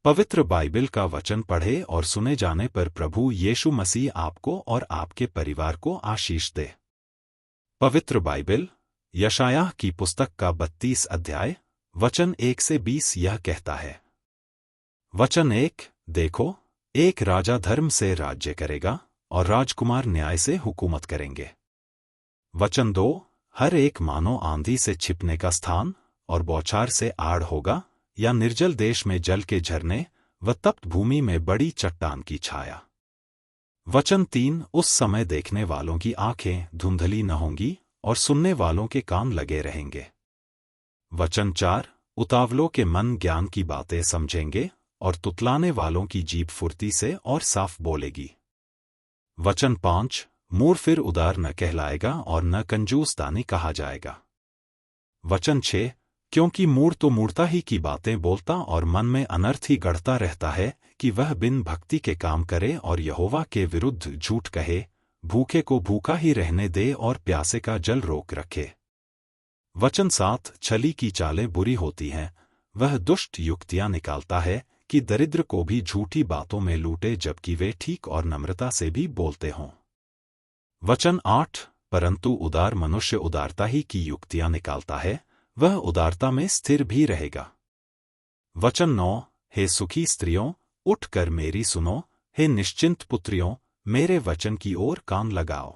पवित्र बाइबल का वचन पढ़े और सुने जाने पर प्रभु यीशु मसीह आपको और आपके परिवार को आशीष दे। पवित्र बाइबल यशायाह की पुस्तक का 32 अध्याय वचन 1 से 20 यह कहता है। वचन 1, देखो, एक राजा धर्म से राज्य करेगा और राजकुमार न्याय से हुकूमत करेंगे। वचन 2, हर एक मानो आंधी से छिपने का स्थान और बौछार से आड़ होगा, या निर्जल देश में जल के झरने व तप्त भूमि में बड़ी चट्टान की छाया। वचन 3, उस समय देखने वालों की आंखें धुंधली न होंगी और सुनने वालों के कान लगे रहेंगे। वचन 4, उतावलों के मन ज्ञान की बातें समझेंगे और तुतलाने वालों की जीभ फुर्ती से और साफ बोलेगी। वचन 5, मूढ़ फिर उदार न कहलाएगा और न कंजूस दानी कहा जाएगा। वचन 6, क्योंकि मूढ़ तो मूढ़ता ही की बातें बोलता और मन में अनर्थ ही गढ़ता रहता है कि वह बिन भक्ति के काम करे और यहोवा के विरुद्ध झूठ कहे, भूखे को भूखा ही रहने दे और प्यासे का जल रोक रखे। वचन 7, छली की चालें बुरी होती हैं, वह दुष्ट युक्तियां निकालता है कि दरिद्र को भी झूठी बातों में लूटे जबकि वे ठीक और नम्रता से भी बोलते हों। वचन 8, परंतु उदार मनुष्य उदारता ही की युक्तियां निकालता है, वह उदारता में स्थिर भी रहेगा। वचन 9, हे सुखी स्त्रियों, उठकर मेरी सुनो, हे निश्चिंत पुत्रियों, मेरे वचन की ओर कान लगाओ।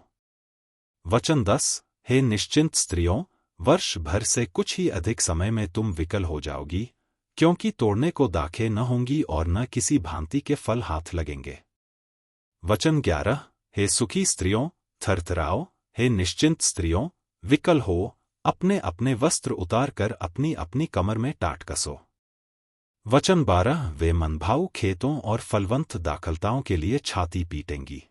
वचन 10, हे निश्चिंत स्त्रियों, वर्ष भर से कुछ ही अधिक समय में तुम विकल हो जाओगी, क्योंकि तोड़ने को दाखें न होंगी और न किसी भांति के फल हाथ लगेंगे। वचन 11, हे सुखी स्त्रियों, थरथराओ, हे निश्चिंत स्त्रियों, विकल हो, अपने अपने वस्त्र उतार कर अपनी अपनी कमर में टाट कसो। वचन 12, वे मनभाऊ खेतों और फलवंत दाखलताओं के लिए छाती पीटेंगी।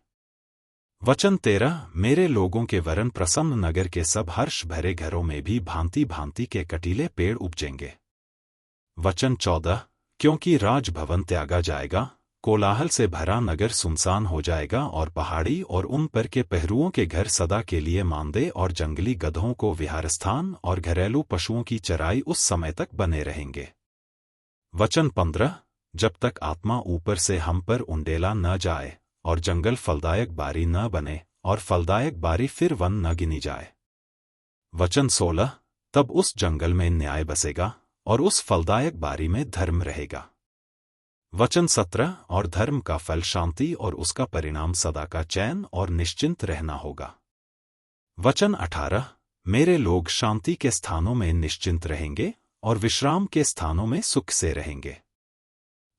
वचन 13, मेरे लोगों के वरन प्रसन्न नगर के सब हर्ष भरे घरों में भी भांति भांति के कटीले पेड़ उपजेंगे। वचन 14, क्योंकि राजभवन त्यागा जाएगा, कोलाहल से भरा नगर सुनसान हो जाएगा और पहाड़ी और उन पर के पहरुओं के घर सदा के लिए मांदे और जंगली गधों को विहारस्थान और घरेलू पशुओं की चराई उस समय तक बने रहेंगे। वचन 15, जब तक आत्मा ऊपर से हम पर उंडेला न जाए और जंगल फलदायक बारी न बने और फलदायक बारी फिर वन न गिनी जाए। वचन 16, तब उस जंगल में न्याय बसेगा और उस फलदायक बारी में धर्म रहेगा। वचन 17, और धर्म का फल शांति और उसका परिणाम सदा का चैन और निश्चिंत रहना होगा। वचन 18, मेरे लोग शांति के स्थानों में निश्चिंत रहेंगे और विश्राम के स्थानों में सुख से रहेंगे।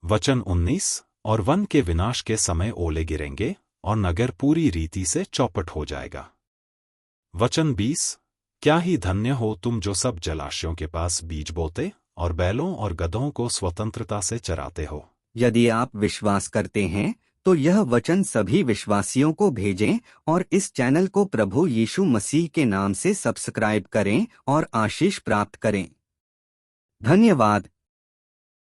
वचन 19, और वन के विनाश के समय ओले गिरेंगे और नगर पूरी रीति से चौपट हो जाएगा। वचन 20, क्या ही धन्य हो तुम जो सब जलाशयों के पास बीज बोते और बैलों और गधों को स्वतंत्रता से चराते हो। यदि आप विश्वास करते हैं तो यह वचन सभी विश्वासियों को भेजें और इस चैनल को प्रभु यीशु मसीह के नाम से सब्सक्राइब करें और आशीष प्राप्त करें। धन्यवाद।